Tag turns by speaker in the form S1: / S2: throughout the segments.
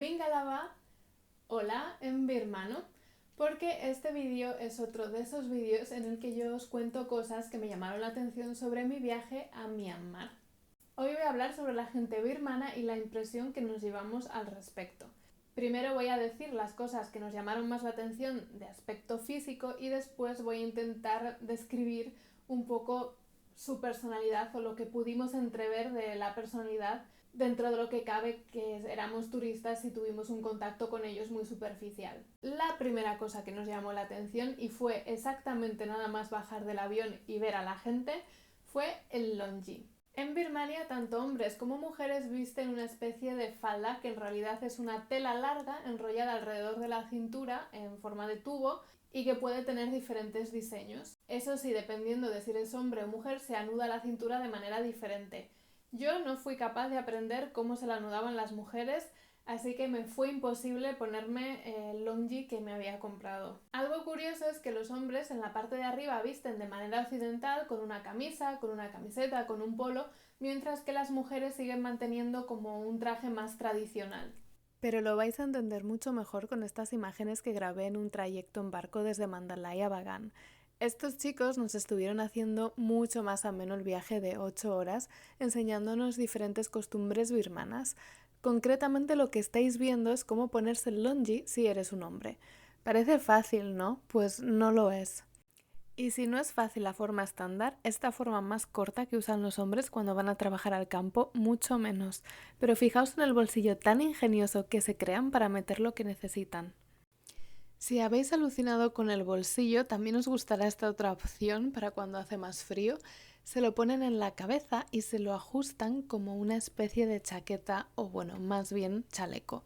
S1: Mingalaba, hola en birmano, porque este vídeo es otro de esos vídeos en el que yo os cuento cosas que me llamaron la atención sobre mi viaje a Myanmar. Hoy voy a hablar sobre la gente birmana y la impresión que nos llevamos al respecto. Primero voy a decir las cosas que nos llamaron más la atención de aspecto físico y después voy a intentar describir un poco su personalidad o lo que pudimos entrever de la personalidad dentro de lo que cabe, que éramos turistas y tuvimos un contacto con ellos muy superficial. La primera cosa que nos llamó la atención, y fue exactamente nada más bajar del avión y ver a la gente, fue el longi. En Birmania, tanto hombres como mujeres visten una especie de falda que en realidad es una tela larga enrollada alrededor de la cintura en forma de tubo y que puede tener diferentes diseños. Eso sí, dependiendo de si eres hombre o mujer, se anuda la cintura de manera diferente. Yo no fui capaz de aprender cómo se la anudaban las mujeres, así que me fue imposible ponerme el longi que me había comprado. Algo curioso es que los hombres en la parte de arriba visten de manera occidental con una camisa, con una camiseta, con un polo, mientras que las mujeres siguen manteniendo como un traje más tradicional. Pero lo vais a entender mucho mejor con estas imágenes que grabé en un trayecto en barco desde Mandalay a Bagan. Estos chicos nos estuvieron haciendo mucho más ameno el viaje de 8 horas, enseñándonos diferentes costumbres birmanas. Concretamente lo que estáis viendo es cómo ponerse el longi si eres un hombre. Parece fácil, ¿no? Pues no lo es. Y si no es fácil la forma estándar, esta forma más corta que usan los hombres cuando van a trabajar al campo, mucho menos. Pero fijaos en el bolsillo tan ingenioso que se crean para meter lo que necesitan. Si habéis alucinado con el bolsillo, también os gustará esta otra opción para cuando hace más frío. Se lo ponen en la cabeza y se lo ajustan como una especie de chaqueta o bueno, más bien chaleco.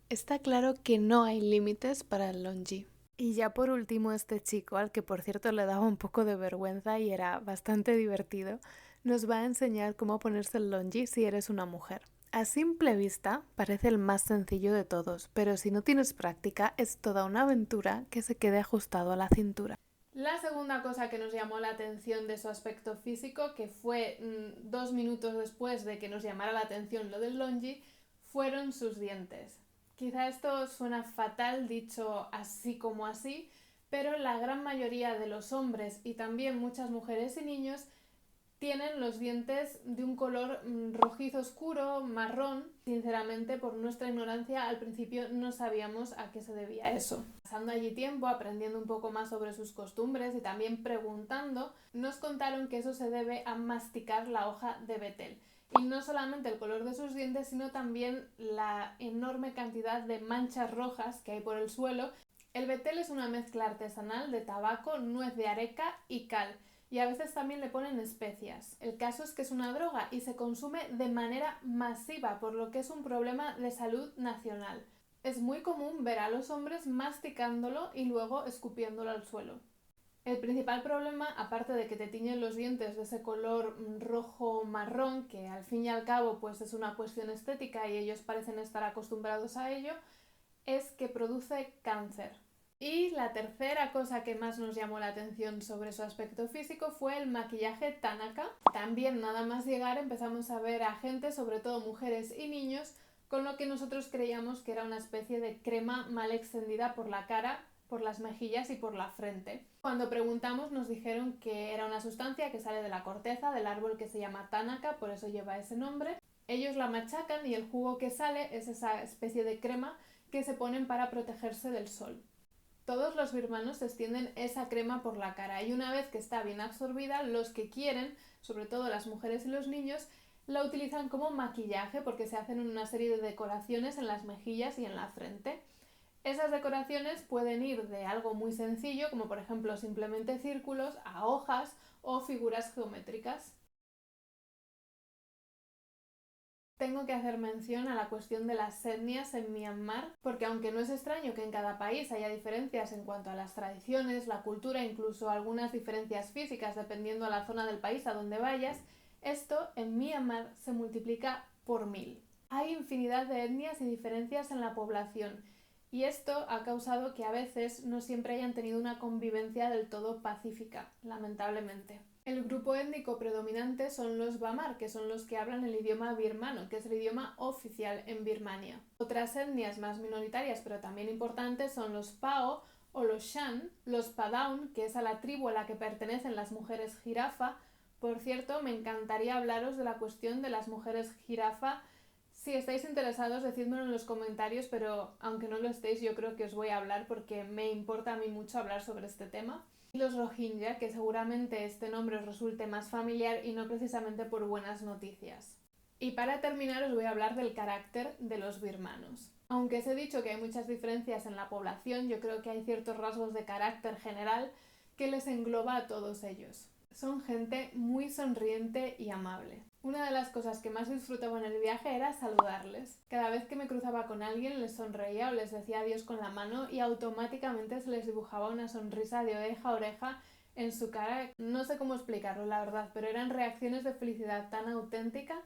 S1: Está claro que no hay límites para el longi. Y ya por último este chico, al que por cierto le daba un poco de vergüenza y era bastante divertido, nos va a enseñar cómo ponerse el longi si eres una mujer. A simple vista parece el más sencillo de todos, pero si no tienes práctica es toda una aventura que se quede ajustado a la cintura. La segunda cosa que nos llamó la atención de su aspecto físico, que fue 2 minutos después de que nos llamara la atención lo del longi, fueron sus dientes. Quizá esto suena fatal dicho así como así, pero la gran mayoría de los hombres y también muchas mujeres y niños tienen los dientes de un color rojizo oscuro, marrón. Sinceramente, por nuestra ignorancia, al principio no sabíamos a qué se debía eso. Pasando allí tiempo, aprendiendo un poco más sobre sus costumbres y también preguntando, nos contaron que eso se debe a masticar la hoja de betel. Y no solamente el color de sus dientes, sino también la enorme cantidad de manchas rojas que hay por el suelo. El betel es una mezcla artesanal de tabaco, nuez de areca y cal, y a veces también le ponen especias. El caso es que es una droga y se consume de manera masiva, por lo que es un problema de salud nacional. Es muy común ver a los hombres masticándolo y luego escupiéndolo al suelo. El principal problema, aparte de que te tiñen los dientes de ese color rojo marrón, que al fin y al cabo pues es una cuestión estética y ellos parecen estar acostumbrados a ello, es que produce cáncer. Y la tercera cosa que más nos llamó la atención sobre su aspecto físico fue el maquillaje Tanaka. También nada más llegar empezamos a ver a gente, sobre todo mujeres y niños, con lo que nosotros creíamos que era una especie de crema mal extendida por la cara, por las mejillas y por la frente. Cuando preguntamos nos dijeron que era una sustancia que sale de la corteza del árbol que se llama Tanaka, por eso lleva ese nombre. Ellos la machacan y el jugo que sale es esa especie de crema que se ponen para protegerse del sol. Todos los birmanos extienden esa crema por la cara y una vez que está bien absorbida, los que quieren, sobre todo las mujeres y los niños, la utilizan como maquillaje porque se hacen una serie de decoraciones en las mejillas y en la frente. Esas decoraciones pueden ir de algo muy sencillo, como por ejemplo simplemente círculos, a hojas o figuras geométricas. Tengo que hacer mención a la cuestión de las etnias en Myanmar, porque aunque no es extraño que en cada país haya diferencias en cuanto a las tradiciones, la cultura, incluso algunas diferencias físicas dependiendo de la zona del país a donde vayas, esto en Myanmar se multiplica por 1000. Hay infinidad de etnias y diferencias en la población, y esto ha causado que a veces no siempre hayan tenido una convivencia del todo pacífica, lamentablemente. El grupo étnico predominante son los Bamar, que son los que hablan el idioma birmano, que es el idioma oficial en Birmania. Otras etnias más minoritarias, pero también importantes, son los Pao o los Shan, los Padaun, que es a la tribu a la que pertenecen las mujeres jirafa. Por cierto, me encantaría hablaros de la cuestión de las mujeres jirafa. Si estáis interesados, decídmelo en los comentarios, pero aunque no lo estéis, yo creo que os voy a hablar porque me importa a mí mucho hablar sobre este tema. Y los Rohingya, que seguramente este nombre os resulte más familiar y no precisamente por buenas noticias. Y para terminar os voy a hablar del carácter de los birmanos. Aunque os he dicho que hay muchas diferencias en la población, yo creo que hay ciertos rasgos de carácter general que les engloba a todos ellos. Son gente muy sonriente y amable. Una de las cosas que más disfrutaba en el viaje era saludarles. Cada vez que me cruzaba con alguien les sonreía o les decía adiós con la mano y automáticamente se les dibujaba una sonrisa de oreja a oreja en su cara. No sé cómo explicarlo, la verdad, pero eran reacciones de felicidad tan auténtica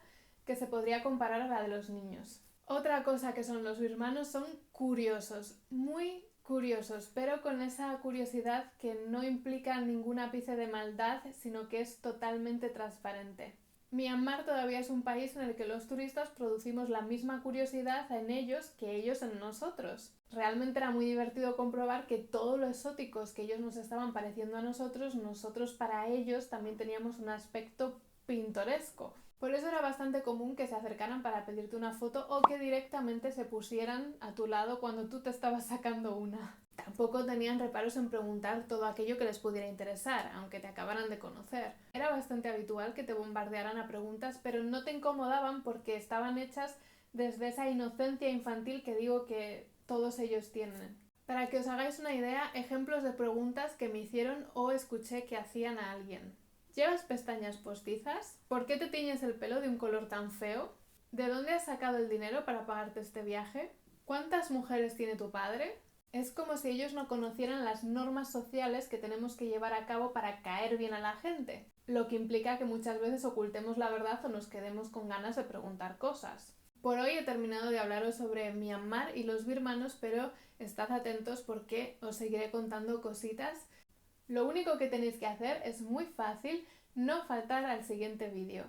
S1: que se podría comparar a la de los niños. Otra cosa que son los birmanos son curiosos, muy curiosos, pero con esa curiosidad que no implica ningún ápice de maldad, sino que es totalmente transparente. Myanmar todavía es un país en el que los turistas producimos la misma curiosidad en ellos que ellos en nosotros. Realmente era muy divertido comprobar que todo lo exóticos que ellos nos estaban pareciendo a nosotros para ellos también teníamos un aspecto pintoresco. Por eso era bastante común que se acercaran para pedirte una foto o que directamente se pusieran a tu lado cuando tú te estabas sacando una. Tampoco tenían reparos en preguntar todo aquello que les pudiera interesar, aunque te acabaran de conocer. Era bastante habitual que te bombardearan a preguntas, pero no te incomodaban porque estaban hechas desde esa inocencia infantil que digo que todos ellos tienen. Para que os hagáis una idea, ejemplos de preguntas que me hicieron o escuché que hacían a alguien. ¿Llevas pestañas postizas? ¿Por qué te tiñes el pelo de un color tan feo? ¿De dónde has sacado el dinero para pagarte este viaje? ¿Cuántas mujeres tiene tu padre? Es como si ellos no conocieran las normas sociales que tenemos que llevar a cabo para caer bien a la gente, lo que implica que muchas veces ocultemos la verdad o nos quedemos con ganas de preguntar cosas. Por hoy he terminado de hablaros sobre Myanmar y los birmanos, pero estad atentos porque os seguiré contando cositas. Lo único que tenéis que hacer es muy fácil, no faltar al siguiente vídeo.